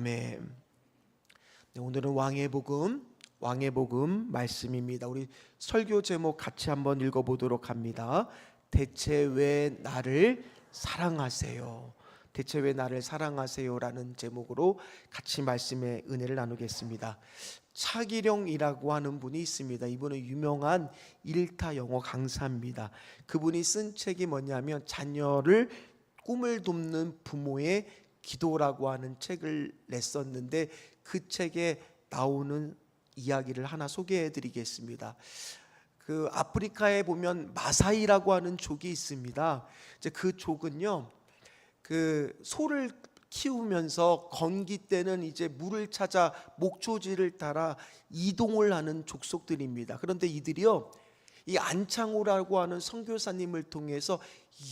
아멘. 네, 오늘은 왕의 복음 말씀입니다. 우리 설교 제목 같이 한번 읽어보도록 합니다. 대체 왜 나를 사랑하세요? 대체 왜 나를 사랑하세요라는 제목으로 같이 말씀의 은혜를 나누겠습니다. 차기령이라고 하는 분이 있습니다. 이분은 유명한 일타 영어 강사입니다. 그분이 쓴 책이 뭐냐면 자녀를 꿈을 돕는 부모의 기도라고 하는 책을 냈었는데 그 책에 나오는 이야기를 하나 소개해 드리겠습니다. 그 아프리카에 보면 마사이라고 하는 족이 있습니다. 이제 그 족은요, 그 소를 키우면서 건기 때는 이제 물을 찾아 목초지를 따라 이동을 하는 족속들입니다. 그런데 이들이요, 이 안창호라고 하는 선교사님을 통해서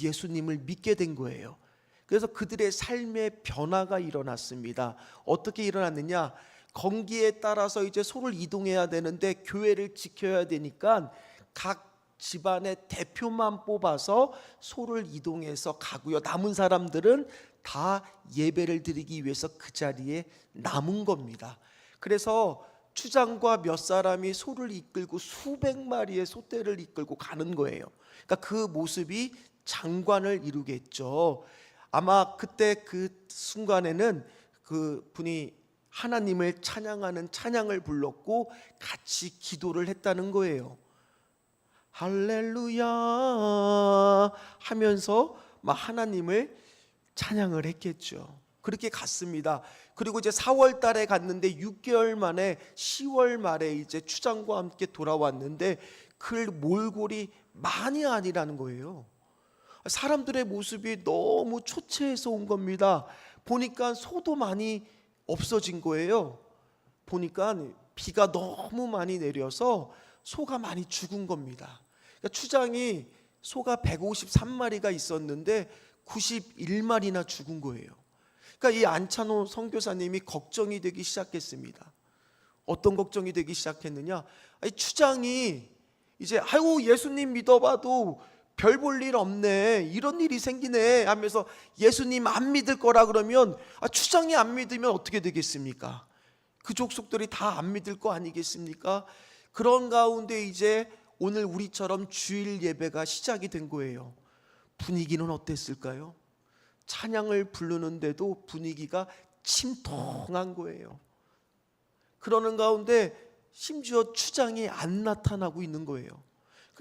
예수님을 믿게 된 거예요. 그래서 그들의 삶의 변화가 일어났습니다. 어떻게 일어났느냐? 건기에 따라서 이제 소를 이동해야 되는데 교회를 지켜야 되니까 각 집안의 대표만 뽑아서 소를 이동해서 가고요. 남은 사람들은 다 예배를 드리기 위해서 그 자리에 남은 겁니다. 그래서 추장과 몇 사람이 소를 이끌고 수백 마리의 소떼를 이끌고 가는 거예요. 그러니까 그 모습이 장관을 이루겠죠. 아마 그때 그 순간에는 그 분이 하나님을 찬양하는 찬양을 불렀고 같이 기도를 했다는 거예요. 할렐루야 하면서 막 하나님을 찬양을 했겠죠. 그렇게 갔습니다. 그리고 이제 4월 달에 갔는데 6개월 만에 10월 말에 이제 추장과 함께 돌아왔는데 그 몰골이 많이 아니라는 거예요. 사람들의 모습이 너무 초췌해서 온 겁니다. 보니까 소도 많이 없어진 거예요. 보니까 비가 너무 많이 내려서 소가 많이 죽은 겁니다. 그러니까 추장이 소가 153마리가 있었는데 91마리나 죽은 거예요. 그러니까 이 안찬호 선교사님이 걱정이 되기 시작했습니다. 어떤 걱정이 되기 시작했느냐? 추장이 이제 아이고 예수님 믿어봐도 별 볼 일 없네, 이런 일이 생기네 하면서 예수님 안 믿을 거라 그러면 추장이 안 믿으면 어떻게 되겠습니까? 그 족속들이 다 안 믿을 거 아니겠습니까? 그런 가운데 이제 오늘 우리처럼 주일 예배가 시작이 된 거예요. 분위기는 어땠을까요? 찬양을 부르는데도 분위기가 침통한 거예요. 그러는 가운데 심지어 추장이 안 나타나고 있는 거예요.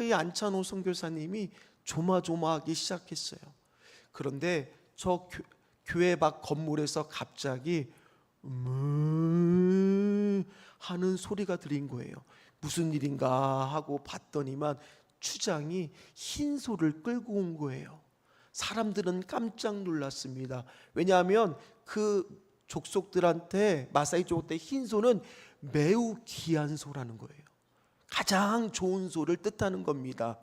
이 안찬호 선교사님이 조마조마하기 시작했어요. 그런데 저 교회 밖 건물에서 갑자기 하는 소리가 들린 거예요. 무슨 일인가 하고 봤더니만 추장이 흰 소를 끌고 온 거예요. 사람들은 깜짝 놀랐습니다. 왜냐하면 그 족속들한테, 마사이 족들 흰 소는 매우 귀한 소라는 거예요. 가장 좋은 소를 뜻하는 겁니다.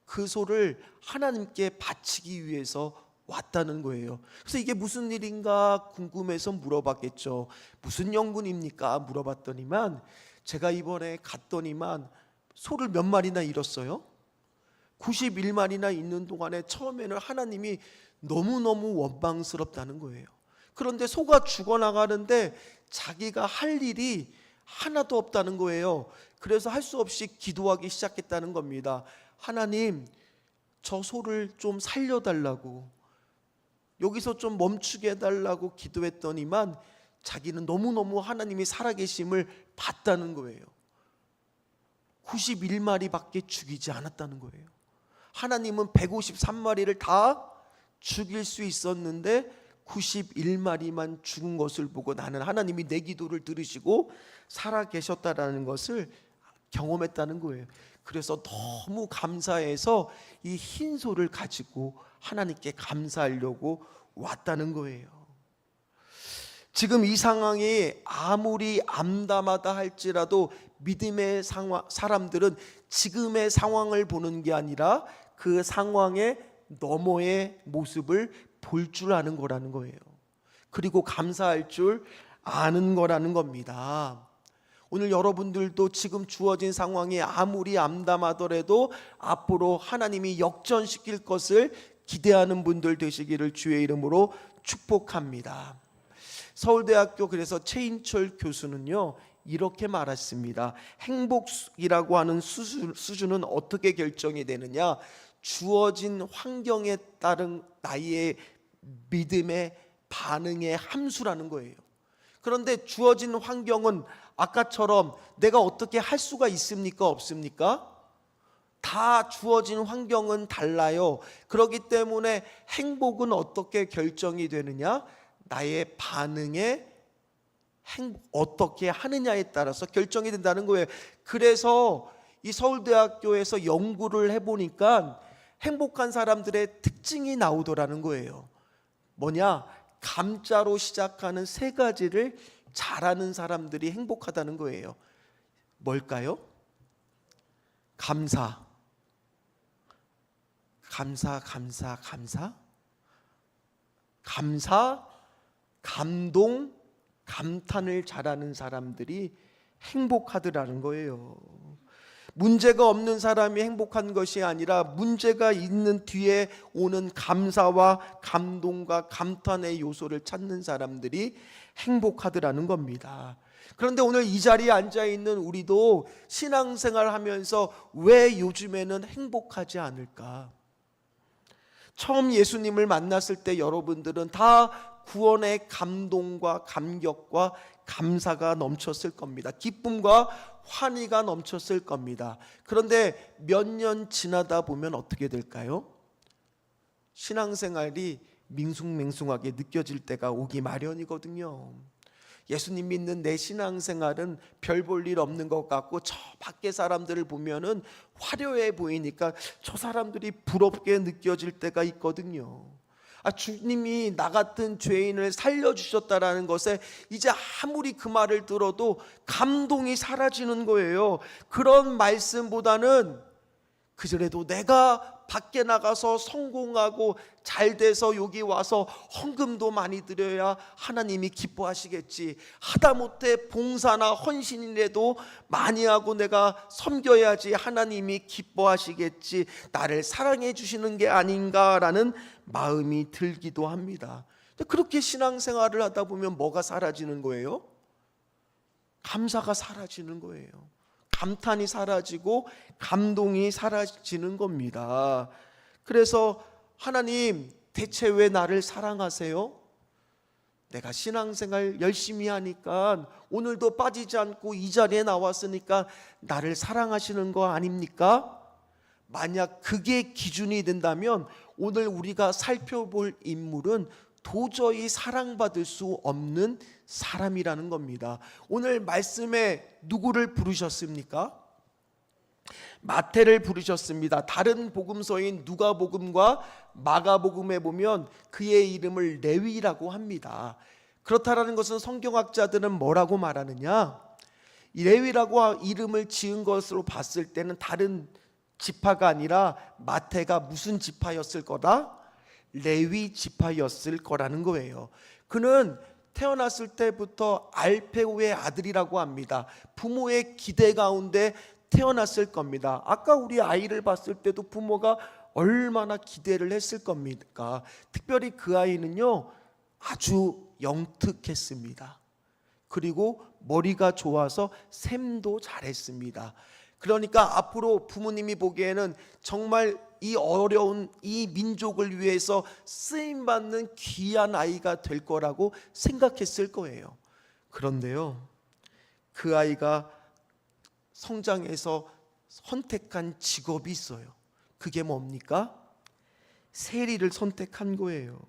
그 소를 하나님께 바치기 위해서 왔다는 거예요. 그래서 이게 무슨 일인가 궁금해서 물어봤겠죠. 무슨 영분입니까? 물어봤더니만 제가 이번에 갔더니만 소를 몇 마리나 잃었어요? 91마리나 있는 동안에 처음에는 하나님이 너무너무 원망스럽다는 거예요. 그런데 소가 죽어나가는데 자기가 할 일이 하나도 없다는 거예요. 그래서 할 수 없이 기도하기 시작했다는 겁니다. 하나님, 저 소를 좀 살려달라고, 여기서 좀 멈추게 해달라고 기도했더니만 자기는 너무너무 하나님이 살아계심을 봤다는 거예요. 91마리밖에 죽이지 않았다는 거예요. 하나님은 153마리를 다 죽일 수 있었는데 91마리만 죽은 것을 보고 나는 하나님이 내 기도를 들으시고 살아계셨다라는 것을 경험했다는 거예요. 그래서 너무 감사해서 이 흰 소를 가지고 하나님께 감사하려고 왔다는 거예요. 지금 이 상황이 아무리 암담하다 할지라도 믿음의 사람들은 지금의 상황을 보는 게 아니라 그 상황의 너머의 모습을 볼 줄 아는 거라는 거예요. 그리고 감사할 줄 아는 거라는 겁니다. 오늘 여러분들도 지금 주어진 상황이 아무리 암담하더라도 앞으로 하나님이 역전시킬 것을 기대하는 분들 되시기를 주의 이름으로 축복합니다. 서울대학교 그래서 최인철 교수는요 이렇게 말했습니다. 행복이라고 하는 수준은 어떻게 결정이 되느냐? 주어진 환경에 따른 나의 믿음의 반응의 함수라는 거예요. 그런데 주어진 환경은 아까처럼 내가 어떻게 할 수가 있습니까? 없습니까? 다 주어진 환경은 달라요. 그렇기 때문에 행복은 어떻게 결정이 되느냐? 나의 반응에 어떻게 하느냐에 따라서 결정이 된다는 거예요. 그래서 이 서울대학교에서 연구를 해보니까 행복한 사람들의 특징이 나오더라는 거예요. 뭐냐? 감자로 시작하는 세 가지를 잘하는 사람들이 행복하다는 거예요. 뭘까요? 감사, 감동, 감탄을 잘하는 사람들이 행복하더라는 거예요. 문제가 없는 사람이 행복한 것이 아니라 문제가 있는 뒤에 오는 감사와 감동과 감탄의 요소를 찾는 사람들이 행복하더라는 겁니다. 그런데 오늘 이 자리에 앉아 있는 우리도 신앙생활 하면서 왜 요즘에는 행복하지 않을까? 처음 예수님을 만났을 때 여러분들은 다 구원의 감동과 감격과 감사가 넘쳤을 겁니다. 기쁨과 환희가 넘쳤을 겁니다. 그런데 몇 년 지나다 보면 어떻게 될까요? 신앙생활이 밍숭맹숭하게 느껴질 때가 오기 마련이거든요. 예수님 믿는 내 신앙생활은 별 볼 일 없는 것 같고 저 밖에 사람들을 보면은 화려해 보이니까 저 사람들이 부럽게 느껴질 때가 있거든요. 주님이 나 같은 죄인을 살려주셨다라는 것에 이제 아무리 그 말을 들어도 감동이 사라지는 거예요. 그런 말씀보다는 그전에도 내가 밖에 나가서 성공하고 잘 돼서 여기 와서 헌금도 많이 드려야 하나님이 기뻐하시겠지, 하다못해 봉사나 헌신이라도 많이 하고 내가 섬겨야지 하나님이 기뻐하시겠지, 나를 사랑해 주시는 게 아닌가라는 마음이 들기도 합니다. 그렇게 신앙생활을 하다 보면 뭐가 사라지는 거예요? 감사가 사라지는 거예요. 감탄이 사라지고 감동이 사라지는 겁니다. 그래서 하나님 대체 왜 나를 사랑하세요? 내가 신앙생활 열심히 하니까 오늘도 빠지지 않고 이 자리에 나왔으니까 나를 사랑하시는 거 아닙니까? 만약 그게 기준이 된다면 오늘 우리가 살펴볼 인물은 도저히 사랑받을 수 없는 사람이라는 겁니다. 오늘 말씀에 누구를 부르셨습니까? 마태를 부르셨습니다. 다른 복음서인 누가복음과 마가복음에 보면 그의 이름을 레위라고 합니다. 그렇다라는 것은 성경학자들은 뭐라고 말하느냐? 이 레위라고 이름을 지은 것으로 봤을 때는 다른 지파가 아니라 마태가 무슨 지파였을 거다? 레위 지파였을 거라는 거예요. 그는 태어났을 때부터 알페오의 아들이라고 합니다. 부모의 기대 가운데 태어났을 겁니다. 아까 우리 아이를 봤을 때도 부모가 얼마나 기대를 했을 겁니까? 특별히 그 아이는요 아주 영특했습니다. 그리고 머리가 좋아서 셈도 잘했습니다. 그러니까 앞으로 부모님이 보기에는 정말 이 어려운 이 민족을 위해서 쓰임받는 귀한 아이가 될 거라고 생각했을 거예요. 그런데요, 그 아이가 성장해서 선택한 직업이 있어요. 그게 뭡니까? 세리를 선택한 거예요.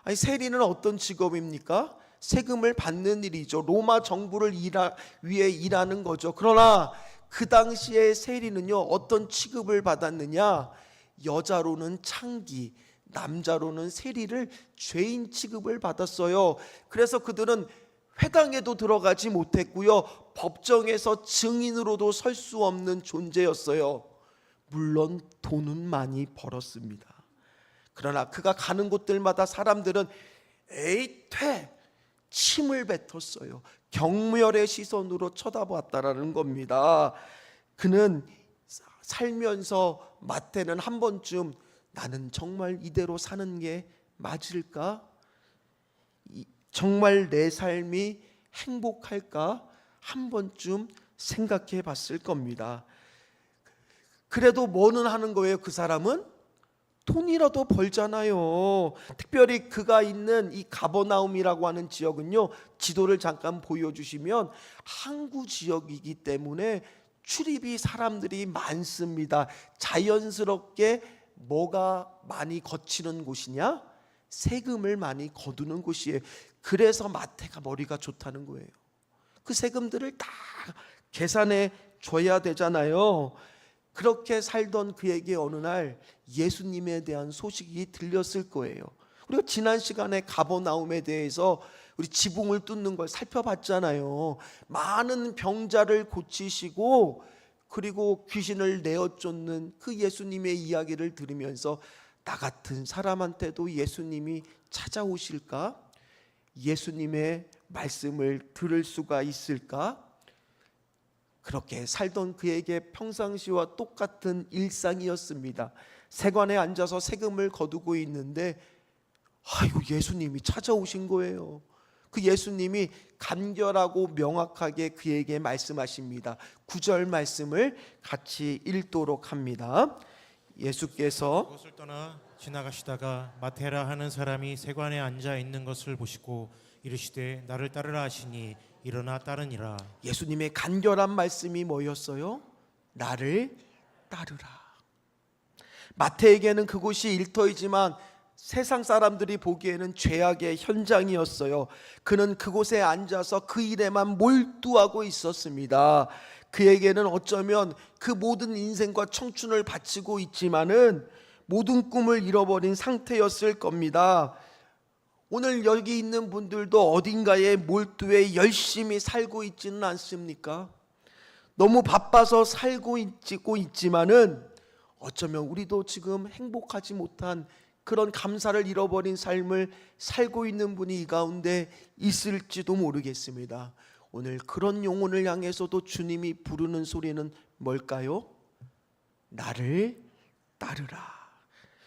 아니, 세리는 어떤 직업입니까? 세금을 받는 일이죠. 로마 정부를 위해 일하는 거죠. 그러나 그 당시에 세리는요 어떤 취급을 받았느냐? 여자로는 창기, 남자로는 세리를 죄인 취급을 받았어요. 그래서 그들은 회당에도 들어가지 못했고요, 법정에서 증인으로도 설 수 없는 존재였어요. 물론 돈은 많이 벌었습니다. 그러나 그가 가는 곳들마다 사람들은 에이 퇴, 침을 뱉었어요. 경멸의 시선으로 쳐다봤다라는 겁니다. 그는 살면서 마태는 한 번쯤 나는 정말 이대로 사는 게 맞을까? 정말 내 삶이 행복할까 한 번쯤 생각해 봤을 겁니다. 그래도 뭐는 하는 거예요? 그 사람은 돈이라도 벌잖아요. 특별히 그가 있는 이 가버나움이라고 하는 지역은요, 지도를 잠깐 보여주시면 항구 지역이기 때문에 출입이 사람들이 많습니다. 자연스럽게 뭐가 많이 거치는 곳이냐? 세금을 많이 거두는 곳이에요. 그래서 마태가 머리가 좋다는 거예요. 그 세금들을 다 계산해 줘야 되잖아요. 그렇게 살던 그에게 어느 날 예수님에 대한 소식이 들렸을 거예요. 우리가 지난 시간에 가버나움에 대해서 우리 지붕을 뚫는 걸 살펴봤잖아요. 많은 병자를 고치시고 그리고 귀신을 내어쫓는 그 예수님의 이야기를 들으면서 나 같은 사람한테도 예수님이 찾아오실까? 예수님의 말씀을 들을 수가 있을까? 그렇게 살던 그에게 평상시와 똑같은 일상이었습니다. 세관에 앉아서 세금을 거두고 있는데 아이고, 예수님이 찾아오신 거예요. 그 예수님이 간결하고 명확하게 그에게 말씀하십니다. 9절 말씀을 같이 읽도록 합니다. 예수께서 그곳을 떠나 지나가시다가 마테라 하는 사람이 세관에 앉아 있는 것을 보시고 이르시되 나를 따르라 하시니 일어나 따르니라. 예수님의 간결한 말씀이 뭐였어요? 나를 따르라. 마태에게는 그곳이 일터이지만 세상 사람들이 보기에는 죄악의 현장이었어요. 그는 그곳에 앉아서 그 일에만 몰두하고 있었습니다. 그에게는 어쩌면 그 모든 인생과 청춘을 바치고 있지만은 모든 꿈을 잃어버린 상태였을 겁니다. 오늘 여기 있는 분들도 어딘가에 몰두해 열심히 살고 있지는 않습니까? 너무 바빠서 살고 있지만은 어쩌면 우리도 지금 행복하지 못한 그런 감사를 잃어버린 삶을 살고 있는 분이 이 가운데 있을지도 모르겠습니다. 오늘 그런 영혼을 향해서도 주님이 부르는 소리는 뭘까요? 나를 따르라.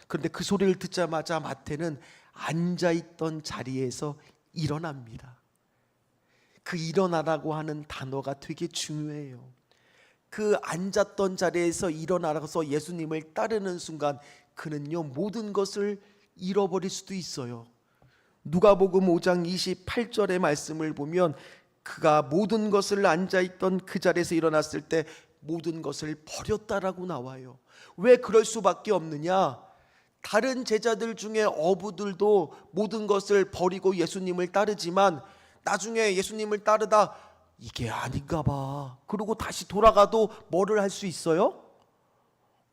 그런데 그 소리를 듣자마자 마태는 앉아있던 자리에서 일어납니다. 그 일어나라고 하는 단어가 되게 중요해요. 그 앉았던 자리에서 일어나서 예수님을 따르는 순간 그는요, 모든 것을 잃어버릴 수도 있어요. 누가복음 5장 28절의 말씀을 보면 그가 모든 것을 앉아있던 그 자리에서 일어났을 때 모든 것을 버렸다라고 나와요. 왜 그럴 수밖에 없느냐? 다른 제자들 중에 어부들도 모든 것을 버리고 예수님을 따르지만 나중에 예수님을 따르다 이게 아닌가 봐 그러고 다시 돌아가도 뭐를 할 수 있어요?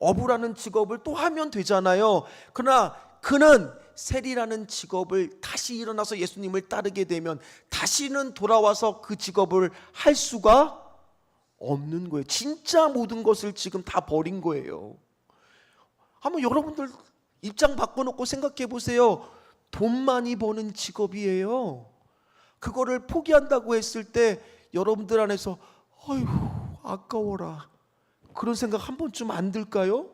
어부라는 직업을 또 하면 되잖아요. 그러나 그는 세리라는 직업을 다시 일어나서 예수님을 따르게 되면 다시는 돌아와서 그 직업을 할 수가 없는 거예요. 진짜 모든 것을 지금 다 버린 거예요. 한번 여러분들 입장 바꿔놓고 생각해 보세요. 돈 많이 버는 직업이에요. 그거를 포기한다고 했을 때 여러분들 안에서 어휴 아까워라 그런 생각 한 번쯤 안 들까요?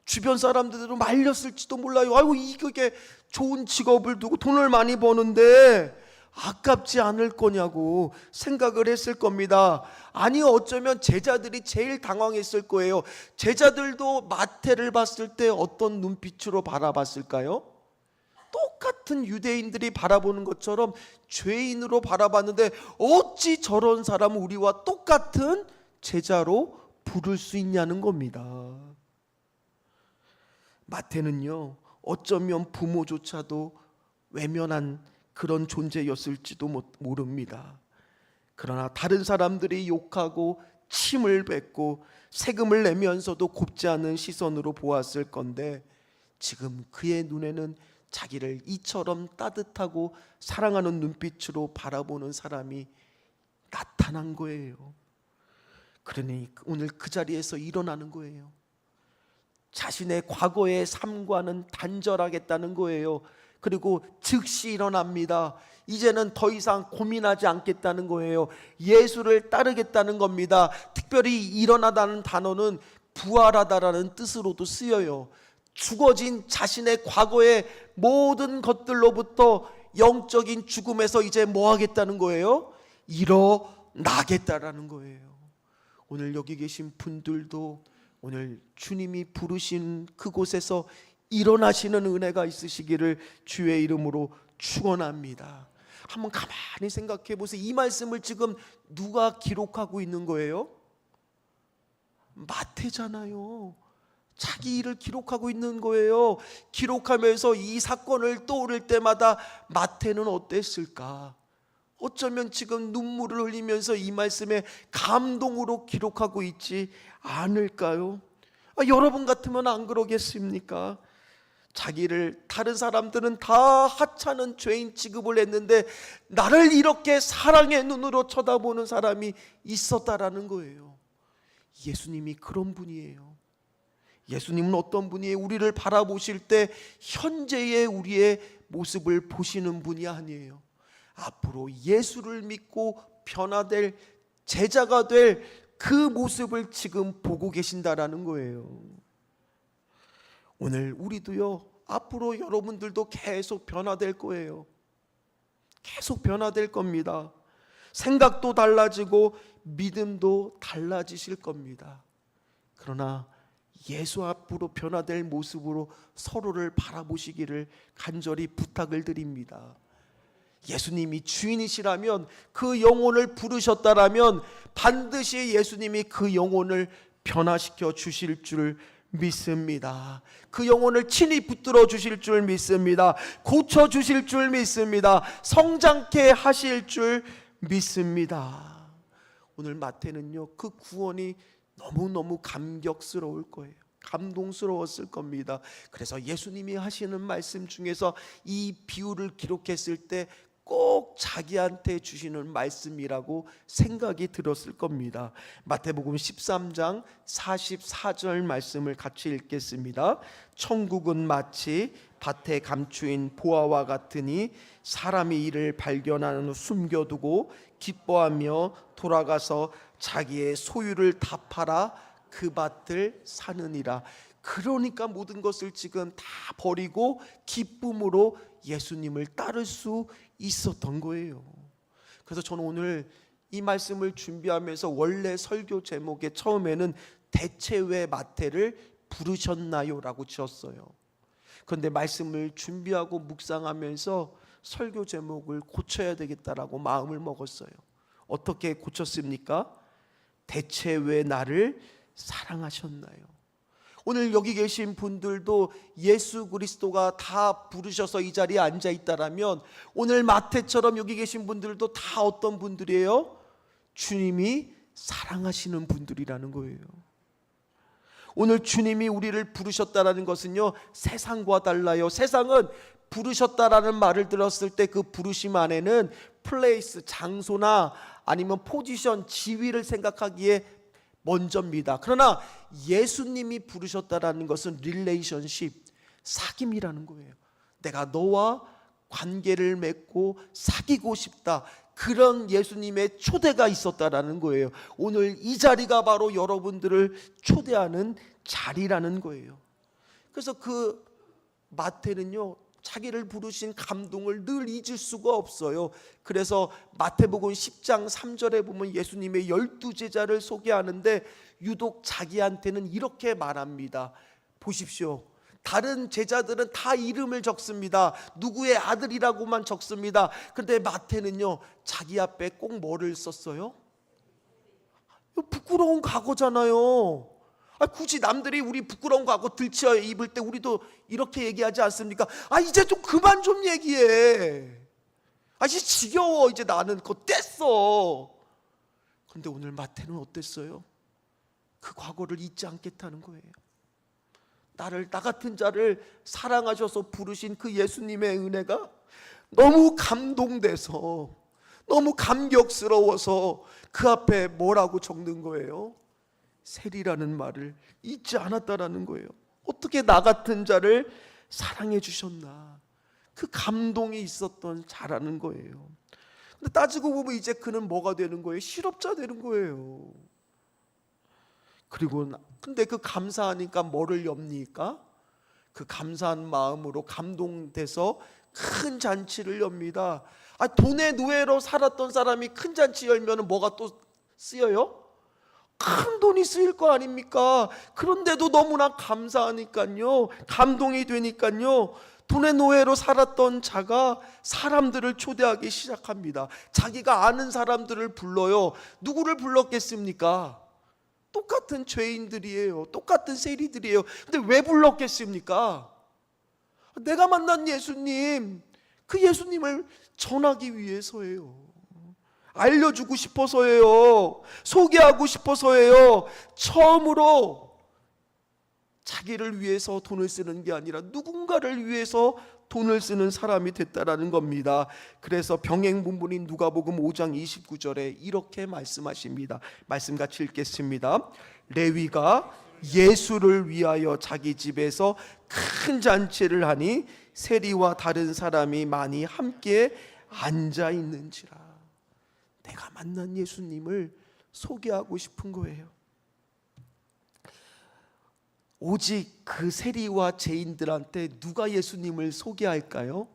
주변 사람들도 말렸을지도 몰라요. 아이고 이게 좋은 직업을 두고 돈을 많이 버는데 아깝지 않을 거냐고 생각을 했을 겁니다. 아니 어쩌면 제자들이 제일 당황했을 거예요. 제자들도 마태를 봤을 때 어떤 눈빛으로 바라봤을까요? 똑같은 유대인들이 바라보는 것처럼 죄인으로 바라봤는데 어찌 저런 사람을 우리와 똑같은 제자로 부를 수 있냐는 겁니다. 마태는요, 어쩌면 부모조차도 외면한 그런 존재였을지도 모릅니다. 그러나 다른 사람들이 욕하고 침을 뱉고 세금을 내면서도 곱지 않은 시선으로 보았을 건데 지금 그의 눈에는 자기를 이처럼 따뜻하고 사랑하는 눈빛으로 바라보는 사람이 나타난 거예요. 그러니 오늘 그 자리에서 일어나는 거예요. 자신의 과거의 삶과는 단절하겠다는 거예요. 그리고 즉시 일어납니다. 이제는 더 이상 고민하지 않겠다는 거예요. 예수를 따르겠다는 겁니다. 특별히 일어나다는 단어는 부활하다라는 뜻으로도 쓰여요. 죽어진 자신의 과거의 모든 것들로부터 영적인 죽음에서 이제 뭐 하겠다는 거예요? 일어나겠다라는 거예요. 오늘 여기 계신 분들도 오늘 주님이 부르신 그곳에서 일어나시는 은혜가 있으시기를 주의 이름으로 축원합니다. 한번 가만히 생각해 보세요. 이 말씀을 지금 누가 기록하고 있는 거예요? 마태잖아요. 자기 일을 기록하고 있는 거예요. 기록하면서 이 사건을 떠올릴 때마다 마태는 어땠을까? 어쩌면 지금 눈물을 흘리면서 이 말씀에 감동으로 기록하고 있지 않을까요? 여러분 같으면 안 그러겠습니까? 자기를 다른 사람들은 다 하찮은 죄인 취급을 했는데 나를 이렇게 사랑의 눈으로 쳐다보는 사람이 있었다라는 거예요. 예수님이 그런 분이에요. 예수님은 어떤 분이에요? 우리를 바라보실 때 현재의 우리의 모습을 보시는 분이 아니에요. 앞으로 예수를 믿고 변화될 제자가 될 그 모습을 지금 보고 계신다라는 거예요. 오늘 우리도요, 앞으로 여러분들도 계속 변화될 거예요. 계속 변화될 겁니다. 생각도 달라지고 믿음도 달라지실 겁니다. 그러나 예수 앞으로 변화될 모습으로 서로를 바라보시기를 간절히 부탁을 드립니다. 예수님이 주인이시라면, 그 영혼을 부르셨다라면 반드시 예수님이 그 영혼을 변화시켜 주실 줄 믿습니다. 그 영혼을 친히 붙들어 주실 줄 믿습니다. 고쳐 주실 줄 믿습니다. 성장케 하실 줄 믿습니다. 오늘 마태는요, 그 구원이 너무너무 감격스러울 거예요. 감동스러웠을 겁니다. 그래서 예수님이 하시는 말씀 중에서 이 비유를 기록했을 때 꼭 자기한테 주시는 말씀이라고 생각이 들었을 겁니다. 마태복음 13장 44절 말씀을 같이 읽겠습니다. 천국은 마치 밭에 감추인 보화와 같으니 사람이 이를 발견하는 후 숨겨두고 기뻐하며 돌아가서 자기의 소유를 다 팔아 그 밭을 사느니라. 그러니까 모든 것을 지금 다 버리고 기쁨으로 예수님을 따를 수 있었던 거예요. 그래서 저는 오늘 이 말씀을 준비하면서 원래 설교 제목의 처음에는 대체 왜 마태를 부르셨나요? 라고 지었어요. 그런데 말씀을 준비하고 묵상하면서 설교 제목을 고쳐야 되겠다라고 마음을 먹었어요. 어떻게 고쳤습니까? 대체 왜 나를 사랑하셨나요? 오늘 여기 계신 분들도 예수 그리스도가 다 부르셔서 이 자리에 앉아 있다라면 오늘 마태처럼 여기 계신 분들도 다 어떤 분들이에요? 주님이 사랑하시는 분들이라는 거예요. 오늘 주님이 우리를 부르셨다라는 것은요, 세상과 달라요. 세상은 부르셨다라는 말을 들었을 때 그 부르심 안에는 플레이스, 장소나 아니면 포지션, 지위를 생각하기에 먼저입니다. 그러나 예수님이 부르셨다라는 것은 릴레이션십, 사귐이라는 거예요. 내가 너와 관계를 맺고 사귀고 싶다. 그런 예수님의 초대가 있었다라는 거예요. 오늘 이 자리가 바로 여러분들을 초대하는 자리라는 거예요. 그래서 그 마태는요, 자기를 부르신 감동을 늘 잊을 수가 없어요. 그래서 마태복음 10장 3절에 보면 예수님의 12제자를 소개하는데 유독 자기한테는 이렇게 말합니다. 보십시오. 다른 제자들은 다 이름을 적습니다. 누구의 아들이라고만 적습니다. 그런데 마태는요, 자기 앞에 꼭 뭐를 썼어요? 부끄러운 과거잖아요. 굳이 남들이 우리 부끄러운 과거 들치어 입을 때 우리도 이렇게 얘기하지 않습니까? 이제 좀 그만 좀 얘기해. 이제 지겨워. 이제 나는 그거 뗐어. 그런데 오늘 마태는 어땠어요? 그 과거를 잊지 않겠다는 거예요. 나 같은 자를 사랑하셔서 부르신 그 예수님의 은혜가 너무 감동돼서, 너무 감격스러워서 그 앞에 뭐라고 적는 거예요? 세리라는 말을 잊지 않았다라는 거예요. 어떻게 나 같은 자를 사랑해 주셨나, 그 감동이 있었던 자라는 거예요. 근데 따지고 보면 이제 그는 뭐가 되는 거예요? 실업자 되는 거예요. 그리고 근데 그 감사하니까 뭐를 엽니까? 그 감사한 마음으로 감동돼서 큰 잔치를 엽니다. 돈의 노예로 살았던 사람이 큰 잔치 열면 뭐가 또 쓰여요? 큰 돈이 쓰일 거 아닙니까? 그런데도 너무나 감사하니까요, 감동이 되니까요, 돈의 노예로 살았던 자가 사람들을 초대하기 시작합니다. 자기가 아는 사람들을 불러요. 누구를 불렀겠습니까? 똑같은 죄인들이에요. 똑같은 세리들이에요. 근데 왜 불렀겠습니까? 내가 만난 예수님, 그 예수님을 전하기 위해서예요. 알려주고 싶어서예요. 소개하고 싶어서예요. 처음으로 자기를 위해서 돈을 쓰는 게 아니라 누군가를 위해서 돈을 쓰는 사람이 됐다라는 겁니다. 그래서 병행본문인 누가복음 5장 29절에 이렇게 말씀하십니다. 말씀 같이 읽겠습니다. 레위가 예수를 위하여 자기 집에서 큰 잔치를 하니 세리와 다른 사람이 많이 함께 앉아 있는지라. 내가 만난 예수님을 소개하고 싶은 거예요. 오직 그 세리와 죄인들한테 누가 예수님을 소개할까요?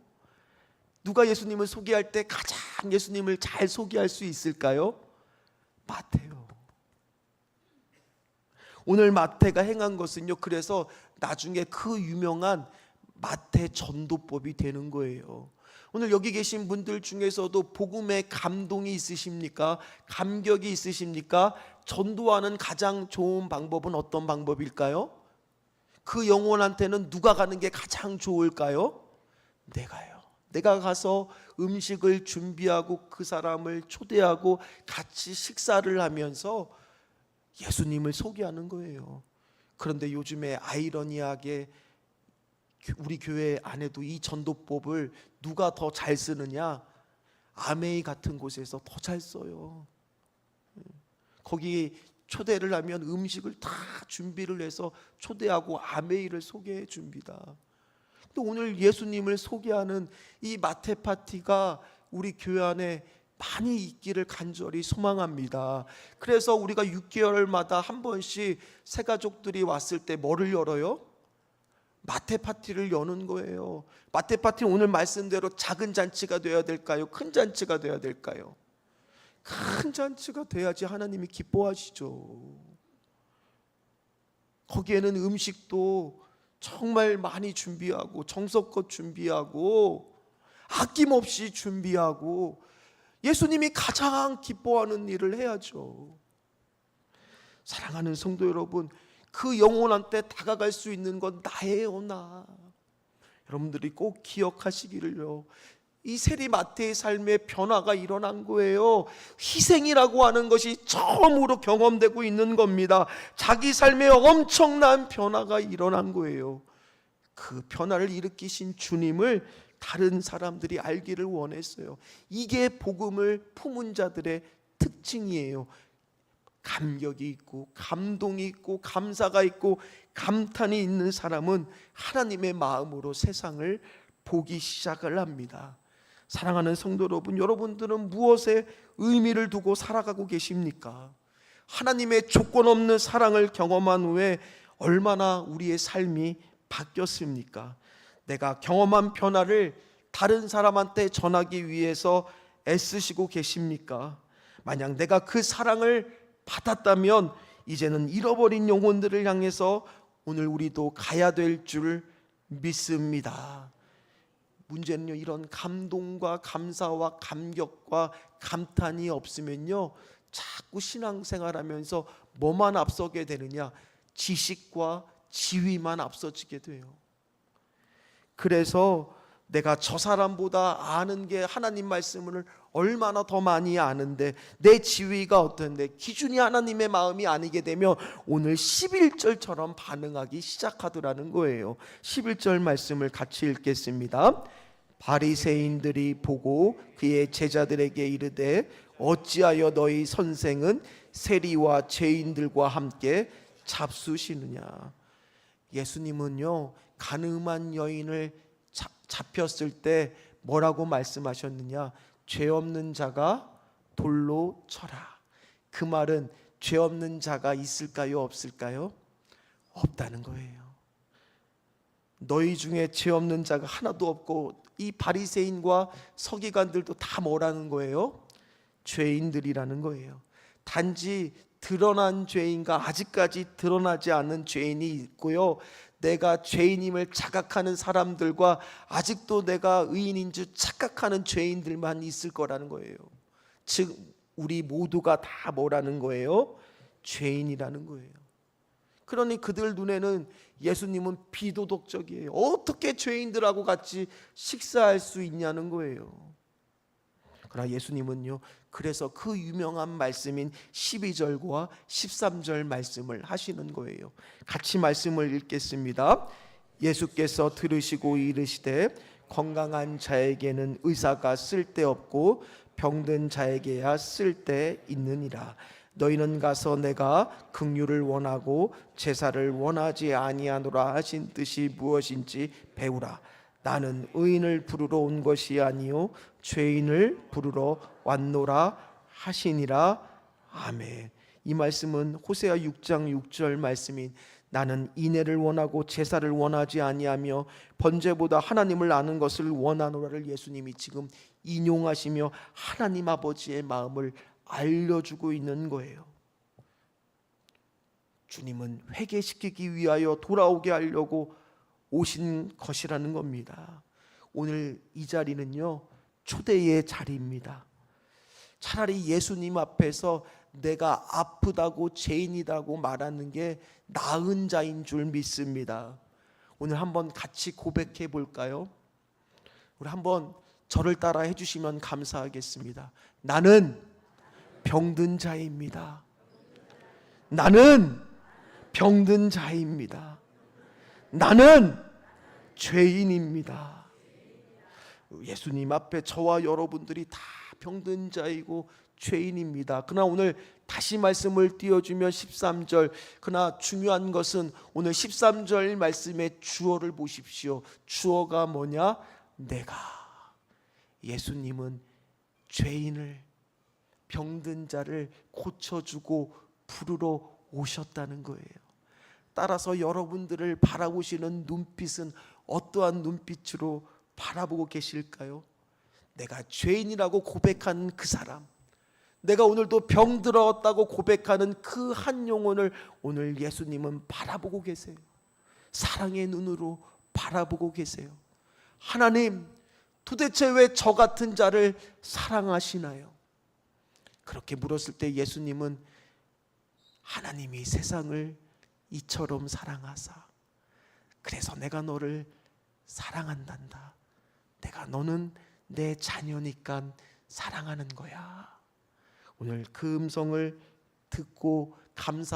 누가 예수님을 소개할 때 가장 예수님을 잘 소개할 수 있을까요? 마태요. 오늘 마태가 행한 것은요, 그래서 나중에 그 유명한 마태 전도법이 되는 거예요. 오늘 여기 계신 분들 중에서도 복음에 감동이 있으십니까? 감격이 있으십니까? 전도하는 가장 좋은 방법은 어떤 방법일까요? 그 영혼한테는 누가 가는 게 가장 좋을까요? 내가요. 내가 가서 음식을 준비하고 그 사람을 초대하고 같이 식사를 하면서 예수님을 소개하는 거예요. 그런데 요즘에 아이러니하게 우리 교회 안에도 이 전도법을 누가 더 잘 쓰느냐? 아메이 같은 곳에서 더 잘 써요. 거기 초대를 하면 음식을 다 준비를 해서 초대하고 아메이를 소개해 줍니다. 근데 오늘 예수님을 소개하는 이 마태 파티가 우리 교회 안에 많이 있기를 간절히 소망합니다. 그래서 우리가 6개월마다 한 번씩 새 가족들이 왔을 때 뭐를 열어요? 마태 파티를 여는 거예요. 마태 파티는 오늘 말씀대로 작은 잔치가 되어야 될까요? 큰 잔치가 되어야 될까요? 큰 잔치가 돼야지 하나님이 기뻐하시죠. 거기에는 음식도 정말 많이 준비하고 정성껏 준비하고 아낌없이 준비하고 예수님이 가장 기뻐하는 일을 해야죠. 사랑하는 성도 여러분, 그 영혼한테 다가갈 수 있는 건 나예요, 나. 여러분들이 꼭 기억하시기를요. 이 세리 마태의 삶에 변화가 일어난 거예요. 희생이라고 하는 것이 처음으로 경험되고 있는 겁니다. 자기 삶에 엄청난 변화가 일어난 거예요. 그 변화를 일으키신 주님을 다른 사람들이 알기를 원했어요. 이게 복음을 품은 자들의 특징이에요. 감격이 있고 감동이 있고 감사가 있고 감탄이 있는 사람은 하나님의 마음으로 세상을 보기 시작을 합니다. 사랑하는 성도 여러분, 여러분들은 무엇에 의미를 두고 살아가고 계십니까? 하나님의 조건 없는 사랑을 경험한 후에 얼마나 우리의 삶이 바뀌었습니까? 내가 경험한 변화를 다른 사람한테 전하기 위해서 애쓰시고 계십니까? 만약 내가 그 사랑을 받았다면 이제는 잃어버린 영혼들을 향해서 오늘 우리도 가야 될 줄 믿습니다. 문제는요, 이런 감동과 감사와 감격과 감탄이 없으면요, 자꾸 신앙생활하면서 뭐만 앞서게 되느냐? 지식과 지위만 앞서지게 돼요. 그래서 내가 저 사람보다 아는 게 하나님 말씀을 얼마나 더 많이 아는데 내 지위가 어떤데 기준이 하나님의 마음이 아니게 되면 오늘 11절처럼 반응하기 시작하더라는 거예요. 11절 말씀을 같이 읽겠습니다. 바리새인들이 보고 그의 제자들에게 이르되 어찌하여 너희 선생은 세리와 죄인들과 함께 잡수시느냐. 예수님은요, 가늠한 여인을 잡혔을 때 뭐라고 말씀하셨느냐? 죄 없는 자가 돌로 쳐라. 그 말은 죄 없는 자가 있을까요, 없을까요? 없다는 거예요. 너희 중에 죄 없는 자가 하나도 없고 이 바리새인과 서기관들도 다 뭐라는 거예요? 죄인들이라는 거예요. 단지 드러난 죄인과 아직까지 드러나지 않은 죄인이 있고요, 내가 죄인임을 자각하는 사람들과 아직도 내가 의인인 줄 착각하는 죄인들만 있을 거라는 거예요. 즉 우리 모두가 다 뭐라는 거예요? 죄인이라는 거예요. 그러니 그들 눈에는 예수님은 비도덕적이에요. 어떻게 죄인들하고 같이 식사할 수 있냐는 거예요. 그러나 예수님은요, 그래서 그 유명한 말씀인 12절과 13절 말씀을 하시는 거예요. 같이 말씀을 읽겠습니다. 예수께서 들으시고 이르시되 건강한 자에게는 의사가 쓸데없고 병든 자에게야 쓸데있느니라. 너희는 가서 내가 긍휼을 원하고 제사를 원하지 아니하노라 하신 뜻이 무엇인지 배우라. 나는 의인을 부르러 온 것이 아니요 죄인을 부르러 왔노라 하시니라. 아멘. 이 말씀은 호세아 6장 6절 말씀인 나는 인애를 원하고 제사를 원하지 아니하며 번제보다 하나님을 아는 것을 원하노라를 예수님이 지금 인용하시며 하나님 아버지의 마음을 알려주고 있는 거예요. 주님은 회개시키기 위하여 돌아오게 하려고 오신 것이라는 겁니다. 오늘 이 자리는요, 초대의 자리입니다. 차라리 예수님 앞에서 내가 아프다고 죄인이라고 말하는 게 나은 자인 줄 믿습니다. 오늘 한번 같이 고백해 볼까요? 우리 한번 저를 따라 해주시면 감사하겠습니다. 나는 병든 자입니다. 나는 병든 자입니다. 나는 죄인입니다. 예수님 앞에 저와 여러분들이 다 병든 자이고 죄인입니다. 그러나 오늘 다시 말씀을 띄워주면 13절, 그러나 중요한 것은 오늘 13절 말씀의 주어를 보십시오. 주어가 뭐냐? 내가. 예수님은 죄인을, 병든 자를 고쳐주고 부르러 오셨다는 거예요. 따라서 여러분들을 바라보시는 눈빛은 어떠한 눈빛으로 바라보고 계실까요? 내가 죄인이라고 고백한 그 사람, 내가 오늘도 병들었다고 고백하는 그 한 영혼을 오늘 예수님은 바라보고 계세요. 사랑의 눈으로 바라보고 계세요. 하나님, 도대체 왜 저 같은 자를 사랑하시나요? 그렇게 물었을 때 예수님은 하나님이 세상을 이처럼 사랑하사 그래서 내가 너를 사랑한단다. 내가 너는 내 자녀니까 사랑하는 거야. 오늘 그 음성을 듣고 감사